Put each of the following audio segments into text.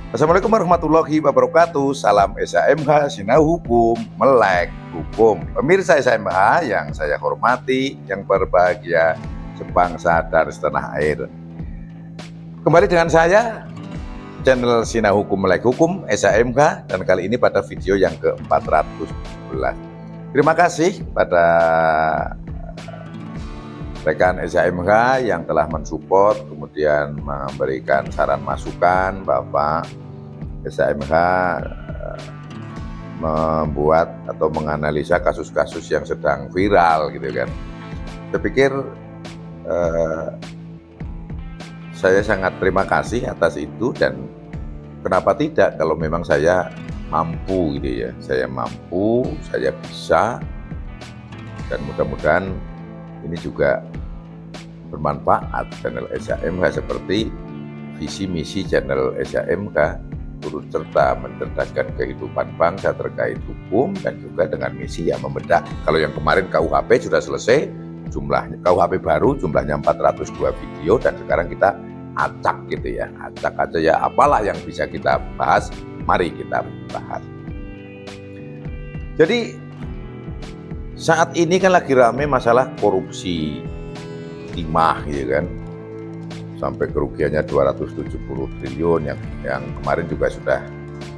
Assalamualaikum warahmatullahi wabarakatuh. Salam SHMH, Sinau Hukum, Melek Hukum. Pemirsa SHMH yang saya hormati, yang berbahagia sebangsa dan setanah air. Kembali dengan saya, channel Sinau Hukum, Melek Hukum, SHMH, dan kali ini pada video yang ke-411. Terima kasih pada rekan SHMH yang telah mensupport, kemudian memberikan saran masukan. Bapak SHMH membuat atau menganalisa kasus-kasus yang sedang viral gitu kan. Saya pikir saya sangat terima kasih atas itu, dan kenapa tidak kalau memang saya mampu gitu ya. Saya mampu, saya bisa, dan mudah-mudahan ini juga bermanfaat channel SHMH seperti visi misi channel SHMH turut serta mencerdaskan kehidupan bangsa terkait hukum dan juga dengan misi yang membedah. Kalau yang kemarin KUHP sudah selesai, jumlahnya KUHP baru jumlahnya 402 video, dan sekarang kita acak gitu ya, acak aja ya, apalah yang bisa kita bahas, mari kita bahas. Jadi saat ini kan lagi rame masalah korupsi timah gitu kan, sampai kerugiannya 270 triliun yang kemarin juga sudah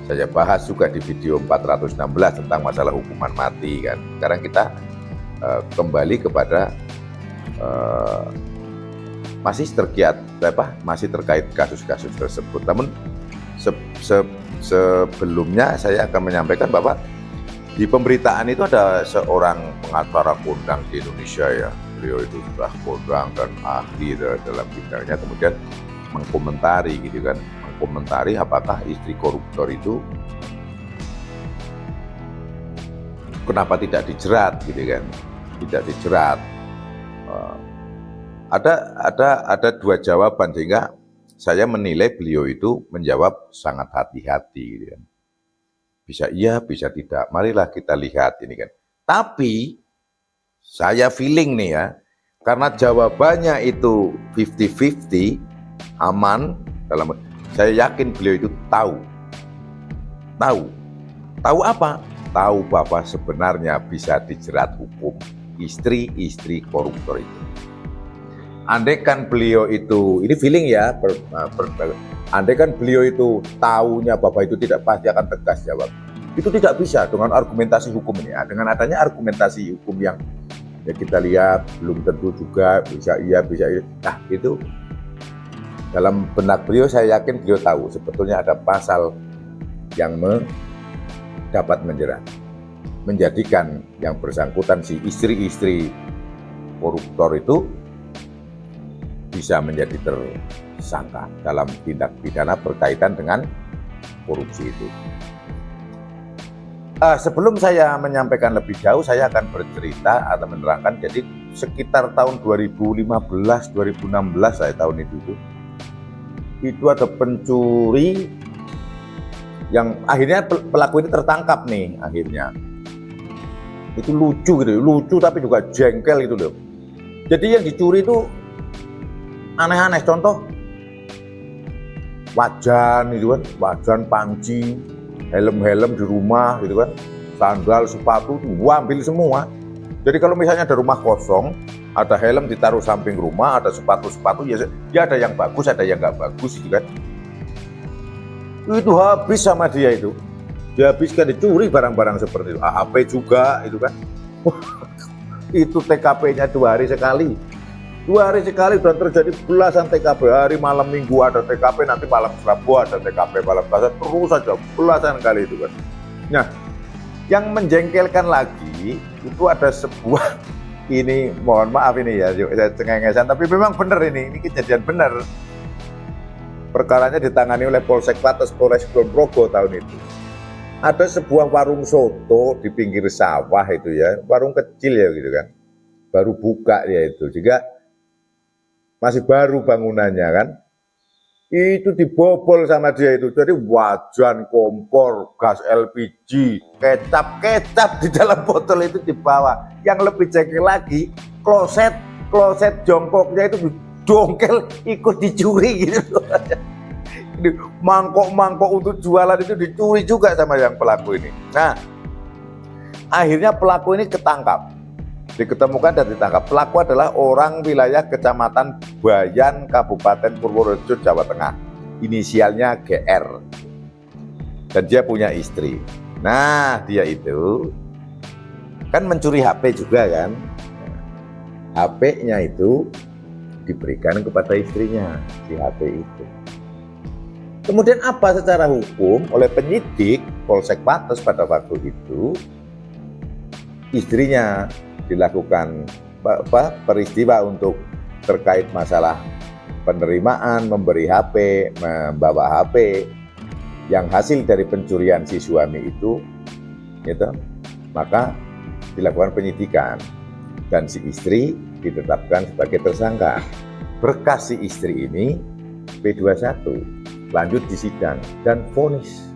saya bahas juga di video 416 tentang masalah hukuman mati kan. Sekarang kita kembali kepada masih terkait kasus-kasus tersebut. Namun sebelumnya saya akan menyampaikan bahwa di pemberitaan itu ada seorang pengacara kondang di Indonesia ya. Beliau itu sudah kondang dan ahli dalam bidangnya, kemudian mengkomentari gitu kan, mengkomentari apakah istri koruptor itu kenapa tidak dijerat gitu kan, tidak dijerat. Ada dua jawaban, sehingga saya menilai beliau itu menjawab sangat hati-hati gitu kan. Bisa iya, bisa tidak. Marilah kita lihat ini kan. Tapi saya feeling nih ya, karena jawabannya itu 50-50, aman, saya yakin beliau itu tahu apa? Tahu bahwa sebenarnya bisa dijerat hukum istri-istri koruptor itu. Andaikan beliau itu, ini feeling ya, andaikan beliau itu tahunya bahwa itu tidak, pasti akan tegas jawab. Itu tidak bisa dengan argumentasi hukum ini ya. Dengan adanya argumentasi hukum yang ya kita lihat belum tentu juga bisa iya, bisa iya. Nah itu dalam benak beliau, saya yakin beliau tahu sebetulnya ada pasal yang dapat menjerat, menjadikan yang bersangkutan si istri-istri koruptor itu bisa menjadi tersangka dalam tindak pidana berkaitan dengan korupsi itu. Sebelum saya menyampaikan lebih jauh, saya akan bercerita atau menerangkan. Jadi sekitar tahun 2015-2016 saya tahun itu ada pencuri yang akhirnya pelaku ini tertangkap nih akhirnya. Itu lucu gitu, lucu tapi juga jengkel gitu loh. Jadi yang dicuri itu aneh-aneh, contoh wajan gitu kan, wajan, panci, helm-helm di rumah gitu kan, sandal, sepatu, ambil semua. Jadi kalau misalnya ada rumah kosong, ada helm ditaruh samping rumah, ada sepatu-sepatu, ya ada yang bagus, ada yang nggak bagus gitu kan. Itu habis sama dia itu. Dihabiskan, dicuri barang-barang seperti itu. HP juga itu kan. Itu TKP-nya 2 hari sekali. 2 hari sekali sudah terjadi belasan TKP. Hari malam minggu ada TKP, nanti malam Rabu ada TKP, malam Selasa, terus saja belasan kali itu kan. Nah, yang menjengkelkan lagi itu ada sebuah ini, mohon maaf ini ya, saya cengengesan, tapi memang benar ini kejadian benar. Perkaranya ditangani oleh Polsek Wates, Polres Kulon Progo tahun itu. Ada sebuah warung soto di pinggir sawah itu ya, warung kecil ya gitu kan, baru buka dia itu, juga masih baru bangunannya kan, itu dibobol sama dia itu. Jadi wajan, kompor, gas LPG, kecap di dalam botol itu dibawa. Yang lebih jengkel lagi, kloset jongkoknya itu dongkel ikut dicuri gitu. Mangkok-mangkok untuk jualan itu dicuri juga sama yang pelaku ini. Nah, akhirnya pelaku ini ketangkap. Diketemukan dan ditangkap. Pelaku adalah orang wilayah Kecamatan Bayan, Kabupaten Purworejo, Jawa Tengah. Inisialnya GR. Dan dia punya istri. Nah, dia itu kan mencuri HP juga kan. HP-nya itu diberikan kepada istrinya, si HP itu. Kemudian apa secara hukum oleh penyidik Polsek Pates pada waktu itu, istrinya dilakukan peristiwa untuk terkait masalah penerimaan, memberi HP, membawa HP, yang hasil dari pencurian si suami itu, gitu, maka dilakukan penyidikan dan si istri ditetapkan sebagai tersangka. Berkas si istri ini P21 lanjut disidang dan vonis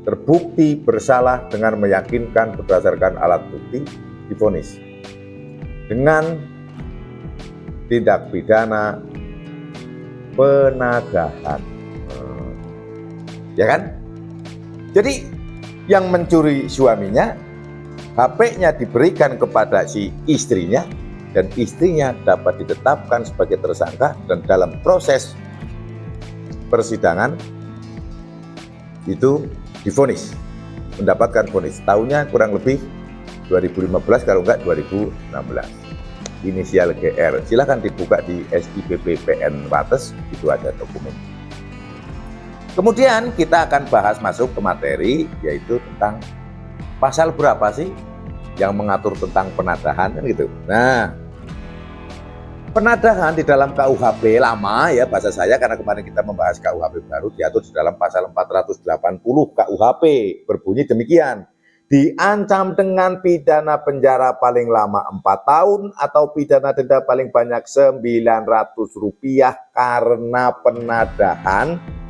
terbukti bersalah dengan meyakinkan berdasarkan alat bukti, divonis dengan tindak pidana penadahan. Ya kan? Jadi yang mencuri suaminya, HP-nya diberikan kepada si istrinya, dan istrinya dapat ditetapkan sebagai tersangka, dan dalam proses persidangan itu divonis, mendapatkan vonis. Tahunnya kurang lebih 2015 kalau enggak 2016. Inisial GR. Silahkan dibuka di SIPP PN Pates, itu ada dokumen. Kemudian kita akan bahas masuk ke materi, yaitu tentang pasal berapa sih yang mengatur tentang penadahan kan gitu. Nah, penadahan di dalam KUHP lama ya bahasa saya, karena kemarin kita membahas KUHP baru, diatur di dalam pasal 480 KUHP, berbunyi demikian. Diancam dengan pidana penjara paling lama 4 tahun atau pidana denda paling banyak Rp900 karena penadahan. 2.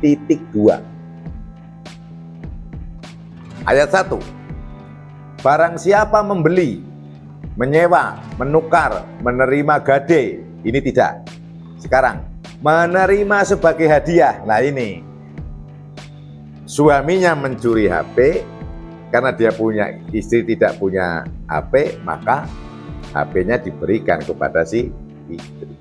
Ayat 1. Barang siapa membeli, menyewa, menukar, menerima gade, ini tidak. Sekarang, menerima sebagai hadiah. Nah ini, suaminya mencuri HP, karena dia punya istri tidak punya HP, maka HP-nya diberikan kepada si istri.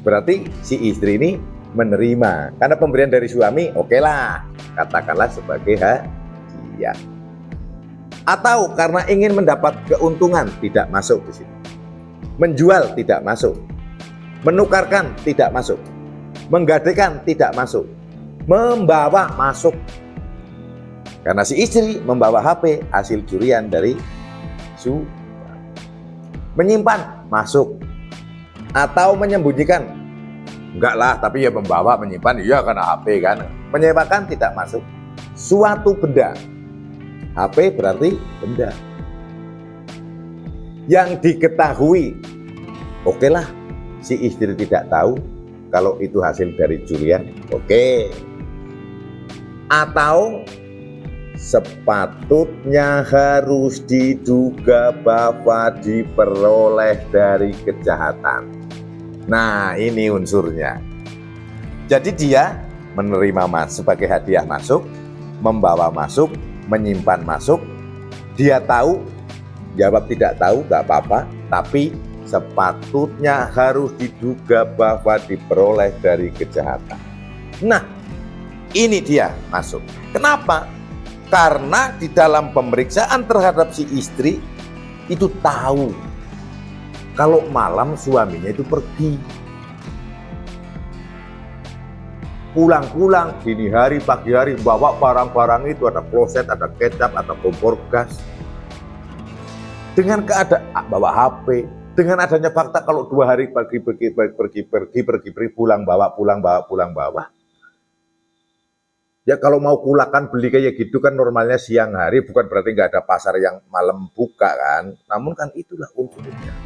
Berarti si istri ini menerima, karena pemberian dari suami, oke lah, katakanlah sebagai hadiah. Atau karena ingin mendapat keuntungan, tidak masuk di sini. Menjual tidak masuk. Menukarkan tidak masuk. Menggadekan tidak masuk. Membawa masuk. Karena si istri membawa HP hasil curian dari suami. Menyimpan masuk. Atau menyembunyikan, enggak lah, tapi ya membawa, menyimpan, iya karena HP kan. Menyewakan tidak masuk. Suatu benda. HP berarti benda yang diketahui, oke lah, si istri tidak tahu kalau itu hasil dari curian, oke. Atau sepatutnya harus diduga bahwa diperoleh dari kejahatan. Nah ini unsurnya. Jadi dia menerima sebagai hadiah masuk, membawa masuk, menyimpan masuk, dia tahu, jawab tidak tahu, gak apa-apa, tapi sepatutnya harus diduga bahwa diperoleh dari kejahatan. Nah, ini dia masuk. Kenapa? Karena di dalam pemeriksaan terhadap si istri, itu tahu kalau malam suaminya itu pergi. Pulang-pulang dini hari, pagi hari, bawa barang-barang itu, ada kloset, ada kecap, ada kompor gas. Dengan keadaan bawa HP, dengan adanya fakta kalau 2 hari pergi, pulang bawa. Ya kalau mau kulakan beli kayak gitu kan normalnya siang hari, bukan berarti nggak ada pasar yang malam buka kan. Namun kan itulah unsurnya.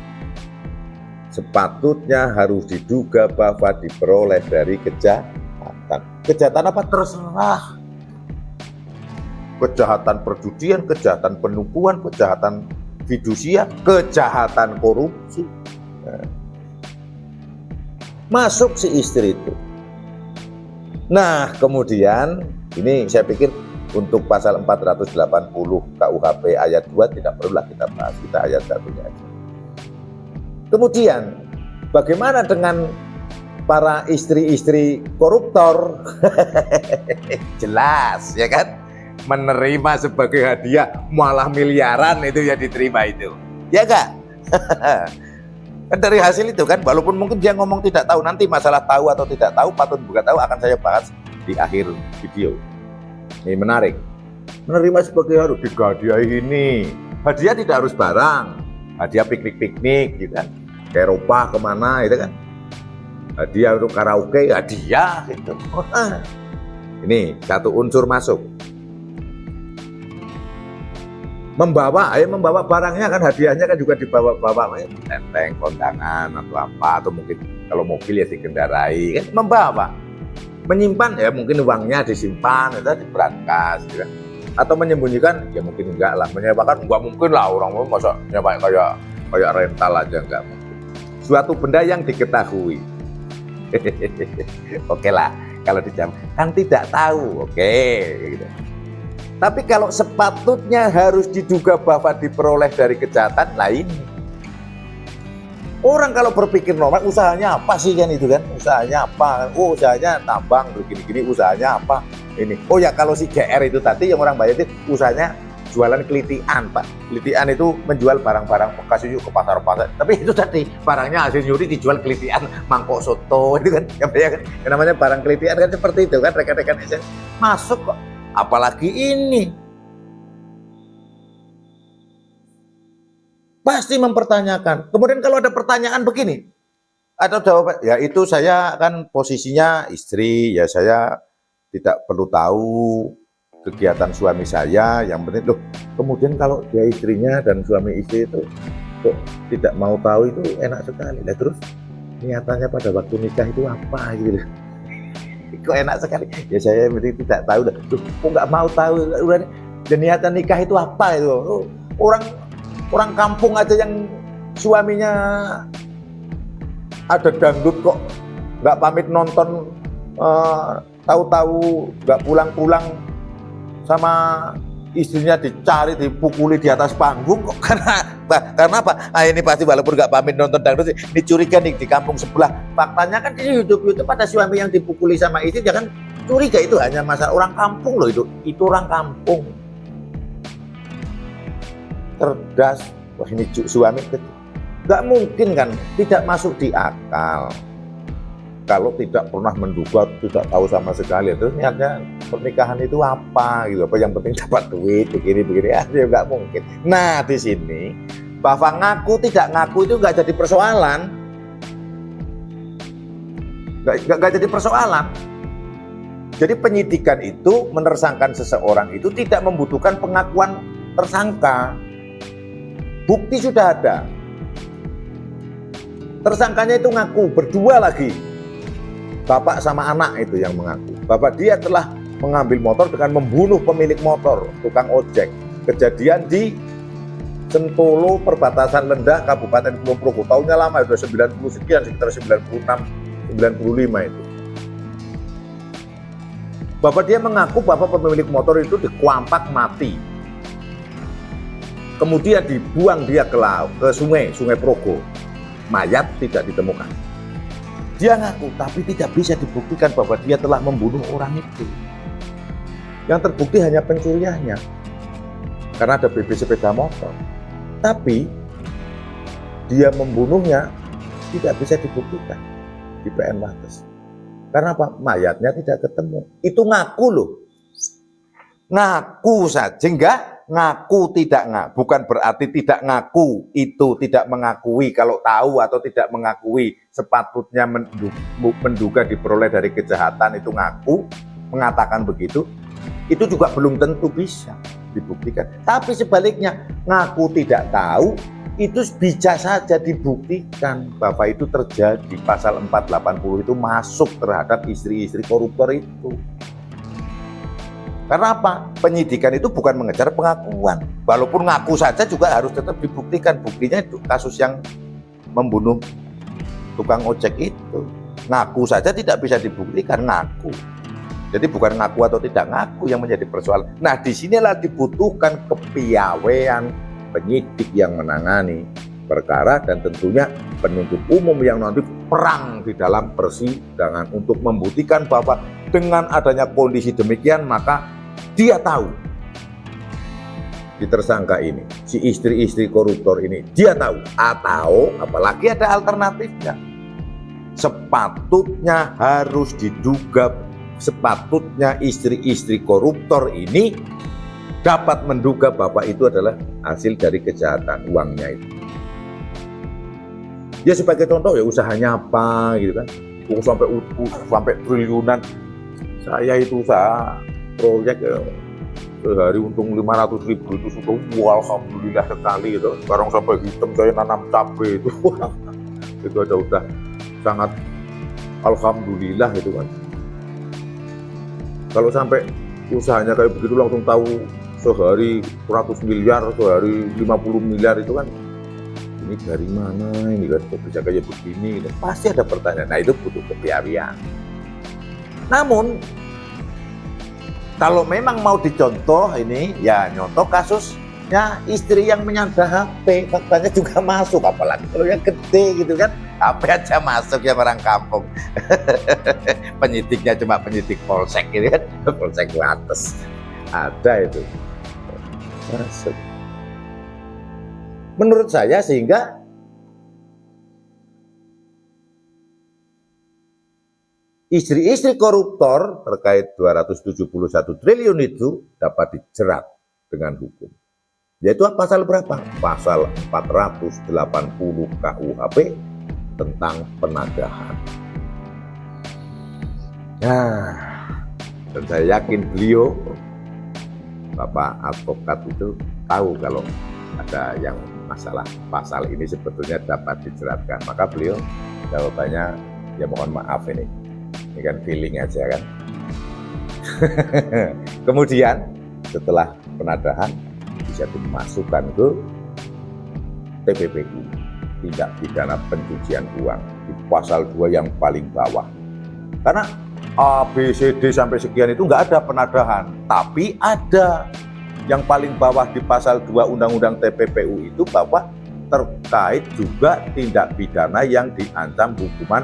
Sepatutnya harus diduga bahwa diperoleh dari kejahatan. Kejahatan apa? Terserah. Kejahatan perjudian, kejahatan penipuan, kejahatan fidusia, kejahatan korupsi. Masuk si istri itu. Nah, kemudian ini saya pikir untuk pasal 480 KUHP ayat 2 tidak perlulah kita bahas, kita ayat 1-nya aja. Kemudian, bagaimana dengan para istri-istri koruptor? Jelas, ya kan? Menerima sebagai hadiah malah miliaran itu ya diterima itu. Ya enggak? Kan dari hasil itu kan, walaupun mungkin dia ngomong tidak tahu, nanti masalah tahu atau tidak tahu, patut bukan tahu akan saya bahas di akhir video. Ini menarik. Menerima sebagai harus dihadiahi ini. Hadiah tidak harus barang. Hadiah piknik-piknik gitu kan. Ke Eropa kemana itu kan. Hadiah untuk karaoke, hadiah gitu. Ini satu unsur masuk. Membawa barangnya kan, hadiahnya kan juga dibawa-bawa, enteng, kondangan atau apa, atau mungkin kalau mobil ya dikendarai kan, membawa. Menyimpan ya mungkin uangnya disimpan atau di brankas gitu kan. Atau menyembunyikan ya mungkin enggak lah, menyewakan enggak mungkin lah, orang masa nyewa kayak rental aja enggak mungkin. Suatu benda yang diketahui. Oke lah, kalau dijam kan tidak tahu, oke gitu. Tapi kalau sepatutnya harus diduga bahwa diperoleh dari kejahatan lain. Orang kalau berpikir normal, usahanya apa sih kan itu kan? Usahanya apa? Oh, usahanya tambang begini-gini, usahanya apa? Ini. Oh ya, kalau si GR itu tadi yang orang bayar itu usahanya jualan kelitian, Pak. Kelitian itu menjual barang-barang bekas itu ke pasar-pasar. Tapi itu tadi barangnya hasil nyuri dijual kelitian, mangkok soto itu kan. Ya kan? Yang namanya barang kelitian kan seperti itu kan, rekan-rekan masuk kok. Apalagi ini. Pasti mempertanyakan. Kemudian kalau ada pertanyaan begini, atau jawaban, ya itu saya kan posisinya istri, ya saya tidak perlu tahu kegiatan suami saya, yang penting loh. Kemudian kalau dia istrinya dan suami istri itu kok tidak mau tahu, itu enak sekali. Nah, terus niatannya pada waktu nikah itu apa gitu. Kok enak sekali. Ya saya tidak tahu. Loh, kok nggak mau tahu. Dan niatan nikah itu apa itu? Orang kampung aja yang suaminya ada dangdut kok nggak pamit nonton, tahu-tahu nggak pulang-pulang sama istrinya dicari, dipukuli di atas panggung kok. Karena apa? Ah, ini pasti walaupun nggak pamit nonton dangdut, dicuriga nih di kampung sebelah. Faktanya kan di YouTube pada suami yang dipukuli sama istri, jangan curiga, itu hanya masalah orang kampung loh, itu orang kampung. Cerdas, wah ini suami nggak mungkin kan, tidak masuk di akal. Kalau tidak pernah menduga, tidak tahu sama sekali, terus niatnya pernikahan itu apa gitu, apa yang penting dapat duit begini ya, nggak mungkin. Nah di sini bahwa ngaku tidak ngaku itu nggak jadi persoalan, nggak jadi persoalan. Jadi penyidikan itu menersangkan seseorang itu tidak membutuhkan pengakuan tersangka. Bukti sudah ada. Tersangkanya itu ngaku, berdua lagi. Bapak sama anak itu yang mengaku. Bapak dia telah mengambil motor dengan membunuh pemilik motor, tukang ojek. Kejadian di Sentolo, perbatasan Lendah, Kabupaten Kulon Progo. Tahunnya lama, sudah 90 sekian, sekitar 96, 95 itu. Bapak dia mengaku bahwa pemilik motor itu dikuampak mati. Kemudian dibuang dia ke laut, ke sungai Progo. Mayat tidak ditemukan. Dia ngaku, tapi tidak bisa dibuktikan bahwa dia telah membunuh orang itu. Yang terbukti hanya pencuriannya, karena ada BB sepeda motor. Tapi dia membunuhnya tidak bisa dibuktikan di PN Wates. Karena apa? Mayatnya tidak ketemu. Itu ngaku loh. Ngaku saja, enggak? Ngaku tidak ngaku, bukan berarti tidak ngaku itu tidak mengakui. Kalau tahu atau tidak mengakui sepatutnya menduga diperoleh dari kejahatan, itu ngaku, mengatakan begitu, itu juga belum tentu bisa dibuktikan. Tapi sebaliknya, ngaku tidak tahu itu bisa saja dibuktikan bahwa itu terjadi. Pasal 480 itu masuk terhadap istri-istri koruptor itu. Karena apa? Penyidikan itu bukan mengejar pengakuan. Walaupun ngaku saja juga harus tetap dibuktikan. Buktinya itu kasus yang membunuh tukang ojek itu. Ngaku saja tidak bisa dibuktikan, ngaku. Jadi bukan ngaku atau tidak ngaku yang menjadi persoalan. Nah, disinilah dibutuhkan kepiawaian penyidik yang menangani perkara dan tentunya penuntut umum yang nanti perang di dalam persidangan untuk membuktikan bahwa dengan adanya kondisi demikian maka dia tahu si tersangka ini, si istri-istri koruptor ini, dia tahu, atau apalagi ada alternatifnya. Sepatutnya harus diduga, sepatutnya istri-istri koruptor ini dapat menduga bahwa itu adalah hasil dari kejahatan uangnya itu. Ya sebagai contoh ya usahanya apa gitu kan, sampai triliunan. Saya itu usaha proyek sehari untung 500.000 itu sudah alhamdulillah sekali gitu. Sekarang sampai hitam saya nanam cabai itu itu ada udah sangat alhamdulillah itu kan. Kalau sampai usahanya kayak begitu langsung tahu sehari 100 miliar, sehari 50 miliar itu kan, ini dari mana ini kan kok bisa kayak begini gitu. Pasti ada pertanyaan. Nah itu butuh kepiawaian. Namun kalau memang mau dicontoh ini ya nyontoh kasusnya istri yang menyandra HP, faktanya juga masuk, apalagi kalau yang gede gitu kan, HP aja masuk ya orang kampung. Penyidiknya cuma penyidik polsek gitu kan, polsek Wates ada itu masuk. Menurut saya sehingga istri-istri koruptor terkait 271 triliun itu dapat dijerat dengan hukum. Yaitu pasal berapa? Pasal 480 KUHP tentang penadahan. Nah, dan saya yakin beliau, Bapak advokat itu tahu kalau ada yang masalah pasal ini sebetulnya dapat dijeratkan. Maka beliau jawabannya, ya mohon maaf ini kan feeling aja kan. Kemudian setelah penadahan bisa dimasukkan ke TPPU, tindak pidana pencucian uang, di pasal 2 yang paling bawah. Karena A, B, C, D sampai sekian itu nggak ada penadahan, tapi ada yang paling bawah di pasal 2 Undang-Undang TPPU itu bahwa terkait juga tindak pidana yang diancam hukuman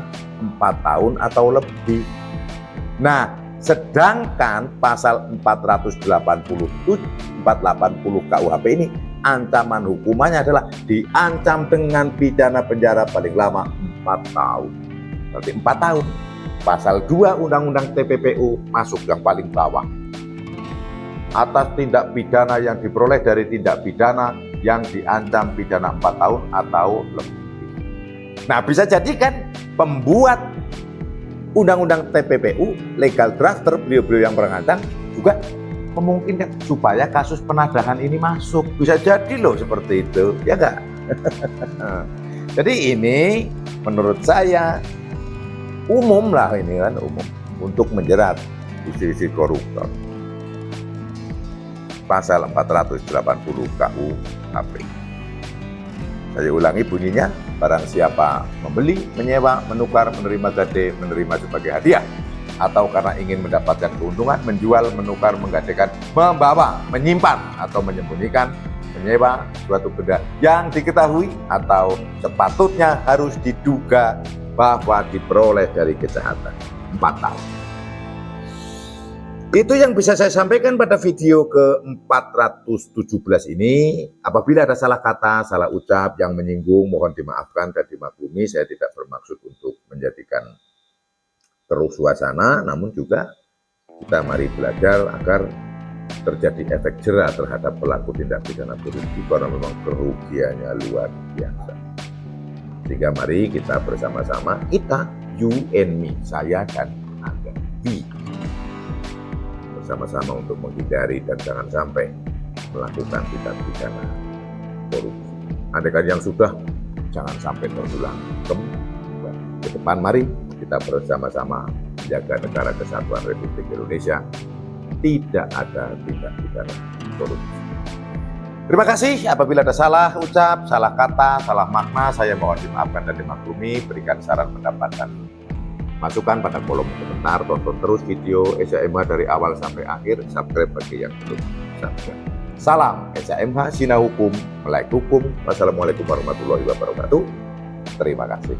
4 tahun atau lebih. Nah, sedangkan pasal 480 KUHP ini ancaman hukumannya adalah diancam dengan pidana penjara paling lama 4 tahun. Berarti 4 tahun. Pasal 2 Undang-Undang TPPU masuk yang paling bawah. Atas tindak pidana yang diperoleh dari tindak pidana yang diancam pidana 4 tahun atau lebih. Nah, bisa jadi kan pembuat Undang-Undang TPPU, legal drafter, beliau-beliau yang merancang juga memungkinkan supaya kasus penadahan ini masuk. Bisa jadi loh seperti itu, ya enggak? Jadi ini menurut saya umum lah ini kan, umum untuk menjerat istri-istri koruptor. Pasal 480 KUHP. Saya ulangi bunyinya, barang siapa membeli, menyewa, menukar, menerima gade, menerima sebagai hadiah, atau karena ingin mendapatkan keuntungan, menjual, menukar, menggadekan, membawa, menyimpan, atau menyembunyikan, menyewa suatu benda yang diketahui atau sepatutnya harus diduga bahwa diperoleh dari kejahatan 4 tahun. Itu yang bisa saya sampaikan pada video ke-417 ini. Apabila ada salah kata, salah ucap yang menyinggung, mohon dimaafkan dan dimaklumi. Saya tidak bermaksud untuk menjadikan keruh suasana, namun juga kita mari belajar agar terjadi efek jera terhadap pelaku tindak pidana korupsi karena memang kerugiannya luar biasa. Sehingga mari kita bersama-sama, kita, you and me, saya dan Anda, we, bersama-sama untuk menghindari dan jangan sampai melakukan tindak pidana korupsi. Andaikan yang sudah, jangan sampai terulang kembali. Ke depan mari kita bersama-sama menjaga negara kesatuan Republik Indonesia, tidak ada tindak pidana korupsi. Terima kasih. Apabila ada salah ucap, salah kata, salah makna, saya mohon dimaafkan dan dimaklumi. Berikan saran pendapat dan Masukkan pada kolom komentar, tonton terus video SHMH dari awal sampai akhir, subscribe bagi yang belum subscribe. Salam SHMH Sinau Hukum, melek hukum. Wassalamualaikum warahmatullahi wabarakatuh. Terima kasih.